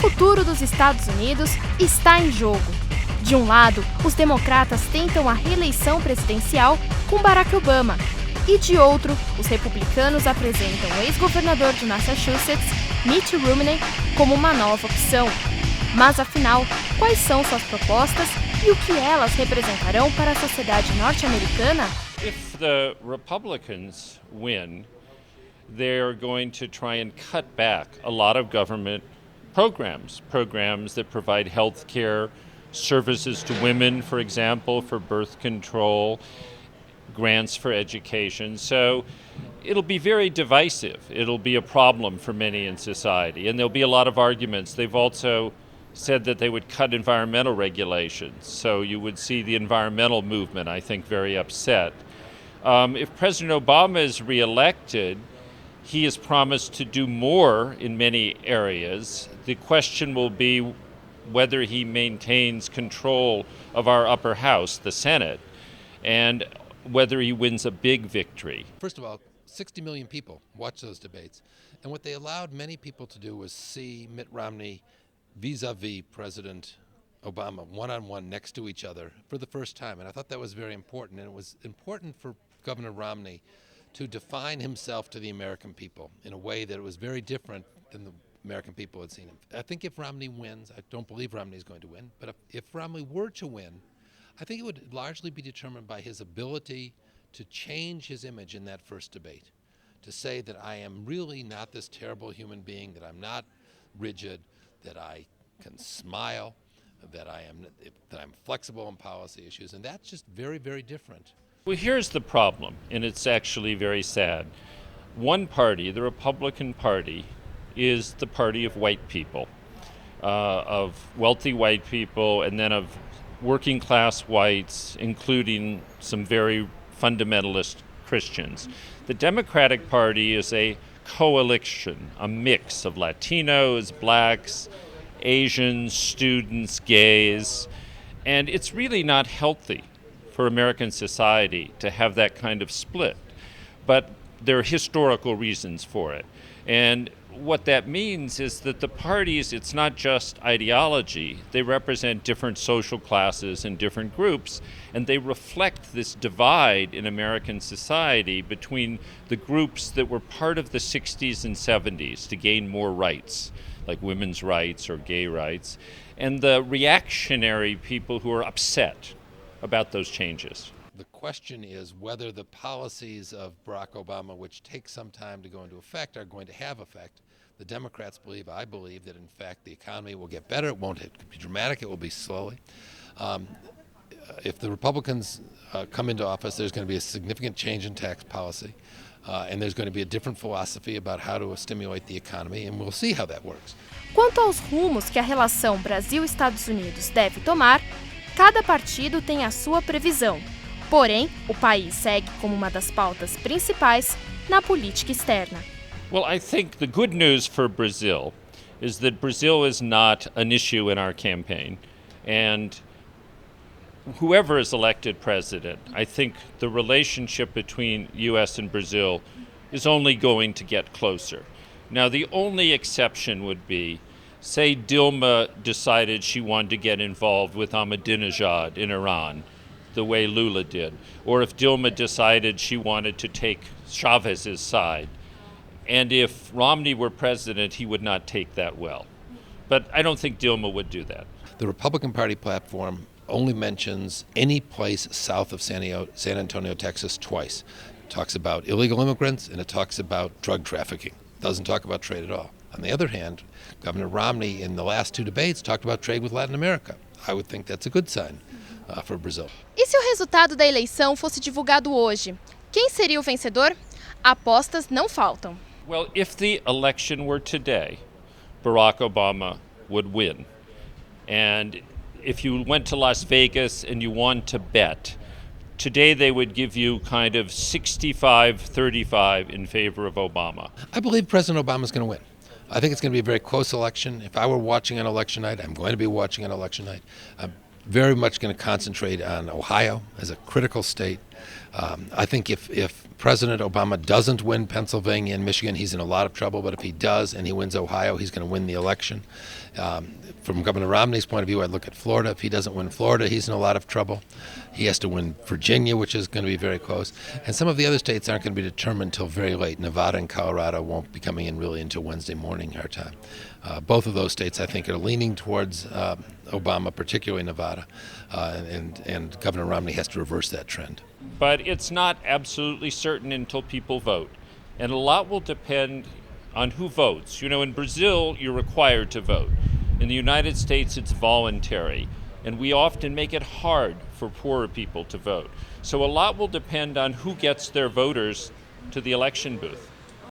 futuro dos Estados Unidos está em jogo. De um lado, os democratas tentam a reeleição presidencial com Barack Obama. E de outro, os republicanos apresentam o ex-governador de Massachusetts, Mitt Roomney, como uma nova opção. Mas afinal, quais são suas propostas e o que elas representarão para a sociedade norte-americana? If the Republicans win, they're going to try and cut back a lot of government programs that provide health care, services to women, for example, for birth control, grants for education. So it'll be very divisive. It'll be a problem for many in society, and there'll be a lot of arguments. They've also said that they would cut environmental regulations, so you would see the environmental movement, I think, very upset. If President Obama is reelected, he has promised to do more in many areas. The question will be whether he maintains control of our upper house, the Senate, and whether he wins a big victory. First of all, 60 million people watched those debates, and what they allowed many people to do was see Mitt Romney vis-a-vis President Obama, one-on-one next to each other for the first time. And I thought that was very important. And it was important for Governor Romney to define himself to the American people in a way that was very different than the American people had seen him. I think if Romney wins, I don't believe Romney is going to win, but if Romney were to win, I think it would largely be determined by his ability to change his image in that first debate, to say that I am really not this terrible human being, that I'm not rigid, that I can smile, that I'm flexible on policy issues, and that's just very, very different. Well, here's the problem, and it's actually very sad. One party, the Republican Party, is the party of white people, of wealthy white people, and then of working class whites, including some very fundamentalist Christians. The Democratic Party is a coalition, a mix of Latinos, blacks, Asians, students, gays, and it's really not healthy for American society to have that kind of split. But there are historical reasons for it. And what that means is that the parties, it's not just ideology, they represent different social classes and different groups, and they reflect this divide in American society between the groups that were part of the 60s and 70s to gain more rights, like women's rights or gay rights, and the reactionary people who are upset about those changes. The question is whether the policies of Barack Obama, which take some time to go into effect, are going to have effect. The Democrats believe, I believe, that in fact the economy will get better. It won't be dramatic, it will be slowly. If the Republicans come into office, there's going to be a significant change in tax policy, and there's going to be a different philosophy about how to stimulate the economy, and we'll see how that works. Quanto aos rumos que a relação Brasil-Estados Unidos deve tomar, cada partido tem a sua previsão. Porém, o país segue como uma das pautas principais na política externa. Well, I think the good news for Brazil is that Brazil is not an issue in our campaign. And whoever is elected president, I think the relationship between U.S. and Brazil is only going to get closer. Now, the only exception would be, say Dilma decided she wanted to get involved with Ahmadinejad in Iran, the way Lula did, or if Dilma decided she wanted to take Chavez's side. And if Romney were president, he would not take that well. But I don't think Dilma would do that. The Republican Party platform only mentions any place south of San Antonio, Texas twice. It talks about illegal immigrants and it talks about drug trafficking. It doesn't talk about trade at all. On the other hand, Governor Romney in the last two debates talked about trade with Latin America. I would think that's a good sign for Brazil. E se o resultado da eleição fosse divulgado hoje? Quem seria o vencedor? Apostas não faltam. Well, if the election were today, Barack Obama would win. And if you went to Las Vegas and you wanted to bet, today they would give you kind of 65-35 in favor of Obama. I believe President Obama is going to win. I think it's going to be a very close election. If I were watching on election night, I'm going to be watching on election night. I'm very much going to concentrate on Ohio as a critical state. I think if President Obama doesn't win Pennsylvania and Michigan, he's in a lot of trouble. But if he does and he wins Ohio, he's going to win the election. From Governor Romney's point of view, I'd look at Florida. If he doesn't win Florida, he's in a lot of trouble. He has to win Virginia, which is going to be very close. And some of the other states aren't going to be determined until very late. Nevada and Colorado won't be coming in really until Wednesday morning our time. Both of those states, I think, are leaning towards Obama, particularly Nevada. And Governor Romney has to reverse that trend. But it's not absolutely certain until people vote. And a lot will depend on who votes. You know, in Brazil, you're required to vote. In the United States, it's voluntary. And we often make it hard for poorer people to vote. So a lot will depend on who gets their voters to the election booth.